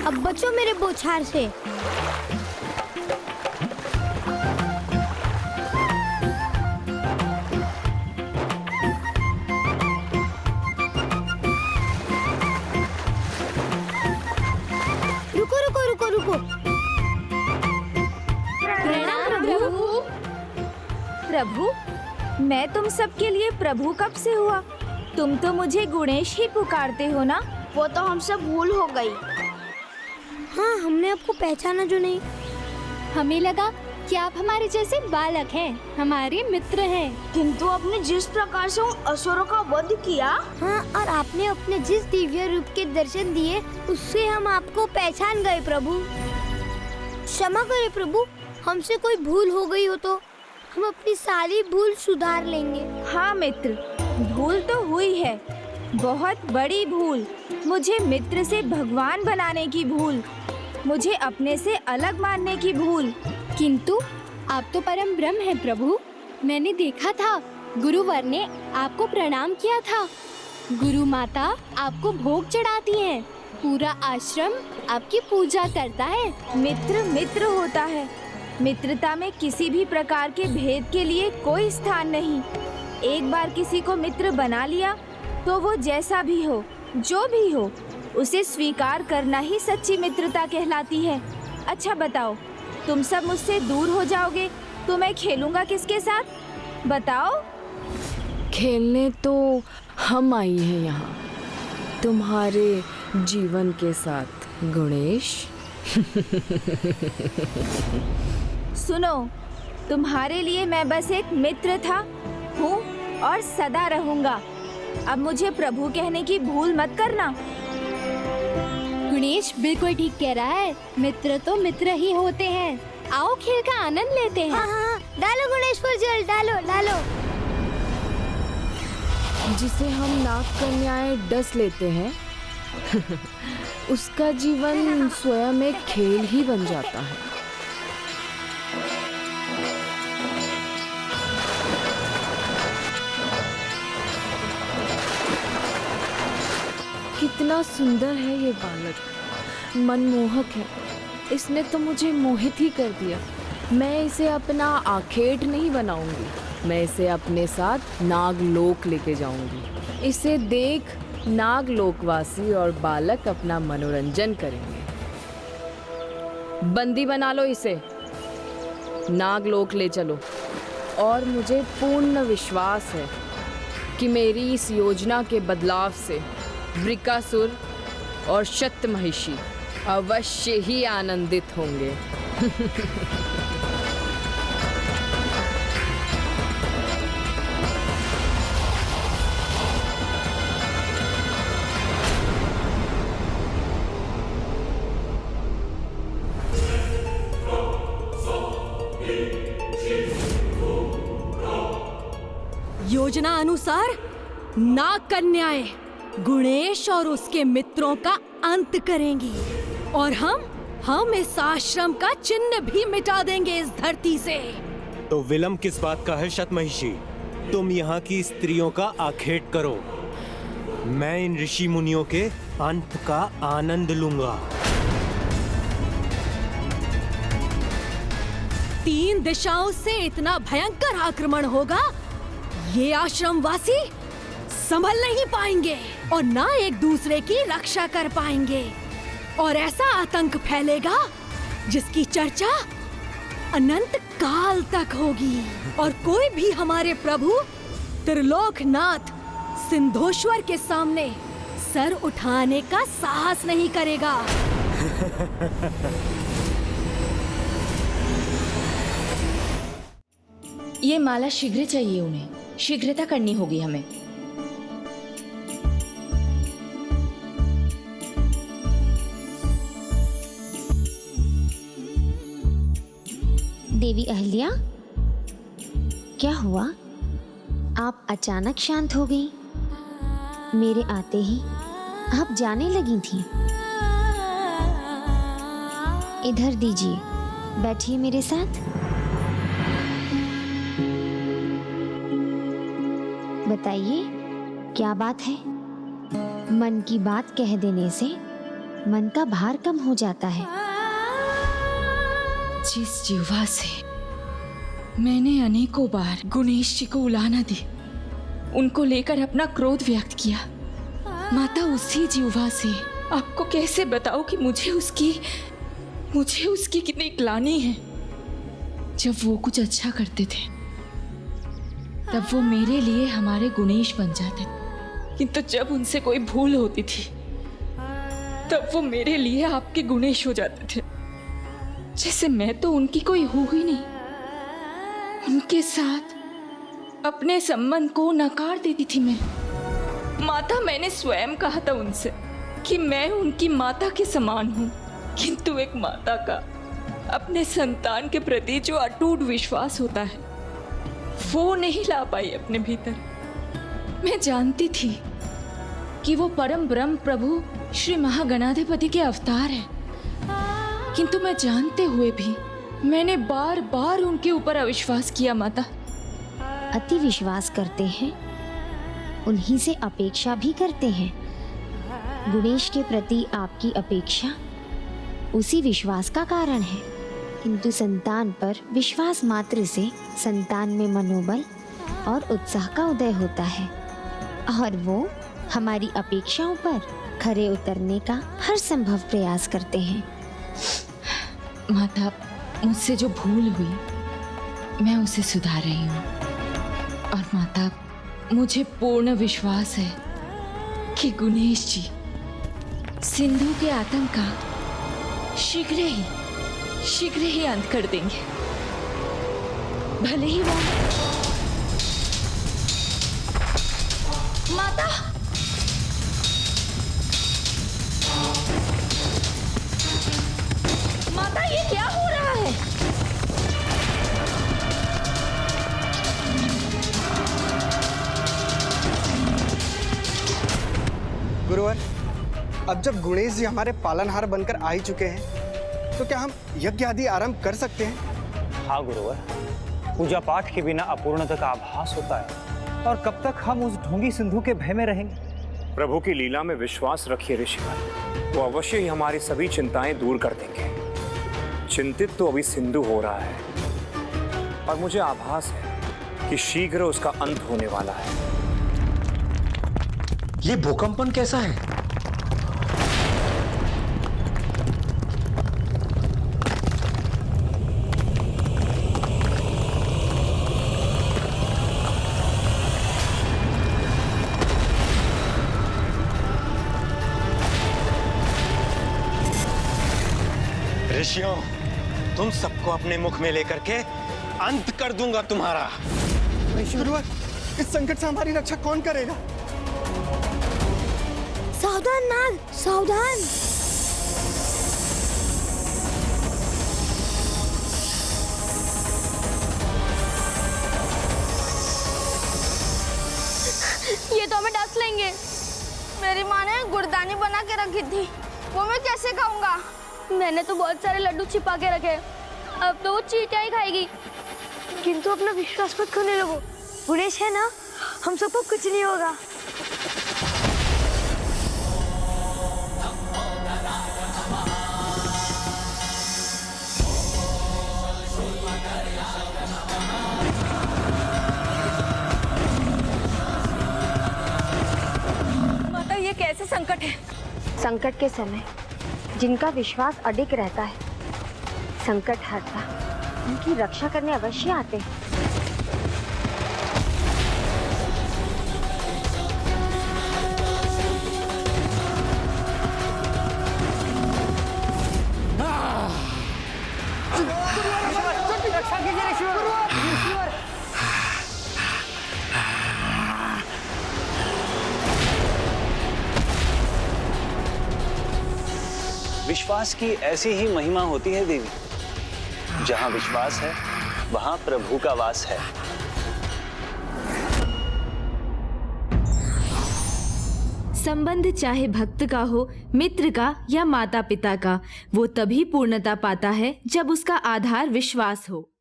अब बचो मेरे बौछार से। रुको रुको रुको रुको। प्रणाम प्रभु। प्रभु, मैं तुम सबके लिए प्रभु कब से हुआ? तुम तो मुझे गुणेश ही पुकारते हो ना? वो तो हमसे भूल हो गई। हाँ, हमने आपको पहचाना जो नहीं। हमें लगा कि आप हमारे जैसे बालक हैं, हमारे मित्र हैं। किंतु आपने जिस प्रकार से उन असुरों का वध किया, हाँ, और आपने अपने जिस दिव्य रूप के दर्शन दिए उससे हम आपको पहचान गए प्रभु। क्षमा करें प्रभु, हमसे कोई भूल हो गई हो तो हम अपनी सारी भूल सुधार लेंगे। हाँ मित्र, भूल तो हुई है, बहुत बड़ी भूल। मुझे मित्र से भगवान बनाने की भूल, मुझे अपने से अलग मानने की भूल। किंतु आप तो परम ब्रह्म हैं प्रभु। मैंने देखा था, गुरुवर ने आपको प्रणाम किया था। गुरु माता आपको भोग चढ़ाती हैं, पूरा आश्रम आपकी पूजा करता है। मित्र मित्र होता है, मित्रता में किसी भी प्रकार के भेद के लिए कोई स्थान नहीं। एक बार किसी को मित्र बना लिया तो वो जैसा भी हो, जो भी हो, उसे स्वीकार करना ही सच्ची मित्रता कहलाती है। अच्छा बताओ, तुम सब मुझसे दूर हो जाओगे तो मैं खेलूंगा किसके साथ? बताओ। खेलने तो हम आई हैं यहाँ, तुम्हारे जीवन के साथ गुणेश। सुनो, तुम्हारे लिए मैं बस एक मित्र था, हूँ और सदा रहूंगा। अब मुझे प्रभु कहने की भूल मत करना। गुणेश बिल्कुल ठीक कह रहा है, मित्र तो मित्र ही होते हैं। आओ खेल का आनंद लेते हैं। हाँ हाँ, डालो गणेश पर जल, डालो डालो। जिसे हम नाग कन्याएं डस लेते हैं उसका जीवन स्वयं एक खेल ही बन जाता है। कितना सुंदर है ये बालक, मनमोहक है। इसने तो मुझे मोहित ही कर दिया। मैं इसे अपना आखेट नहीं बनाऊंगी, मैं इसे अपने साथ नागलोक लेके जाऊंगी। इसे देख नागलोकवासी और बालक अपना मनोरंजन करेंगे। बंदी बना लो इसे, नागलोक ले चलो। और मुझे पूर्ण विश्वास है कि मेरी इस योजना के बदलाव से वृकासुर और शतमहिषी अवश्य ही आनंदित होंगे। योजना अनुसार नाग कन्याएं गुणेश और उसके मित्रों का अंत करेंगी और हम इस आश्रम का चिन्ह भी मिटा देंगे इस धरती से। तो विलंब किस बात का है शतमहिषी? तुम यहाँ की स्त्रियों का आखेट करो, मैं इन ऋषि मुनियों के अंत का आनंद लूंगा। 3 दिशाओं से इतना भयंकर आक्रमण होगा, ये आश्रमवासी संभल नहीं पाएंगे और ना एक दूसरे की रक्षा कर पाएंगे। और ऐसा आतंक फैलेगा जिसकी चर्चा अनंत काल तक होगी और कोई भी हमारे प्रभु त्रिलोकनाथ सिंधोश्वर के सामने सर उठाने का साहस नहीं करेगा। ये माला शीघ्र चाहिए उन्हें, शीघ्रता करनी होगी हमें। देवी अहल्या, क्या हुआ? आप अचानक शांत हो गई। मेरे आते ही आप जाने लगी थी। इधर दीजिए, बैठिए मेरे साथ। बताइए क्या बात है? मन की बात कह देने से मन का भार कम हो जाता है। जिस जिह्वा से मैंने अनेकों बार गणेश जी को उलाहना दी, उनको लेकर अपना क्रोध व्यक्त किया, माता उसी जिह्वा से आपको कैसे बताऊं कि मुझे उसकी कितनी ग्लानि है। जब वो कुछ अच्छा करते थे तब वो मेरे लिए हमारे गुणेश बन जाते थे, किंतु जब उनसे कोई भूल होती थी तब वो मेरे लिए आपके गुणेश हो जाते थे। जैसे मैं तो उनकी कोई हूं ही नहीं। उनके साथ अपने संबंध को नकार देती थी मैं। माता, मैंने स्वयं कहा था उनसे कि मैं उनकी माता के समान हूं, किंतु एक माता का अपने संतान के प्रति जो अटूट विश्वास होता है वो नहीं ला पाई अपने भीतर। मैं जानती थी कि वो परम ब्रह्म प्रभु श्री महागणाधिपति के अवतार हैं, किंतु मैं जानते हुए भी मैंने बार बार उनके ऊपर अविश्वास किया। माता, अति विश्वास करते हैं उन्हीं से अपेक्षा भी करते हैं। गुणेश के प्रति आपकी अपेक्षा उसी विश्वास का कारण है, किंतु संतान पर विश्वास मात्र से संतान में मनोबल और उत्साह का उदय होता है और वो हमारी अपेक्षाओं पर खरे उतरने का हर संभव प्रयास करते हैं। माता, मुझसे जो भूल हुई मैं उसे सुधार रही हूँ, और माता, मुझे पूर्ण विश्वास है कि गणेश जी सिंधु के आतंक का शीघ्र ही अंत कर देंगे। भले ही वो माता, माता, ये क्या हो रहा है? गुरुवर, अब जब गणेश जी हमारे पालनहार बनकर आ ही चुके हैं तो क्या हम यज्ञ आदि आरंभ कर सकते हैं? हाँ गुरुवर, पूजा पाठ के बिना अपूर्णता का आभास होता है, और कब तक हम उस ढोंगी सिंधु के भय में रहेंगे? प्रभु की लीला में विश्वास रखिए ऋषिवर, वो अवश्य ही हमारी सभी चिंताएं दूर कर देंगे। चिंतित तो अभी सिंधु हो रहा है, और मुझे आभास है कि शीघ्र उसका अंत होने वाला है। ये भूकंपन कैसा है? ऋषियों, तुम सबको अपने मुख में लेकर के अंत कर दूंगा तुम्हारा। गुरुवर, इस संकट से हमारी रक्षा कौन करेगा? सावधान नाग, सावधान। ये तो हमें डस लेंगे। मेरी माँ ने गुड़दानी बना के रखी थी, वो मैं कैसे खाऊंगा? मैंने तो बहुत सारे लड्डू छिपा के रखे, अब तो वो चींटियां ही खाएगी। किंतु अपना विश्वास मत खोने लगो, गणेश है ना, हम सबको कुछ नहीं होगा। माता, ये कैसे संकट है? संकट के समय जिनका विश्वास अडिग रहता है, संकट हरता उनकी रक्षा करने अवश्य आते हैं। विश्वास की ऐसी ही महिमा होती है देवी। जहां विश्वास है वहां प्रभु का वास है। संबंध चाहे भक्त का हो, मित्र का या माता पिता का, वो तभी पूर्णता पाता है जब उसका आधार विश्वास हो।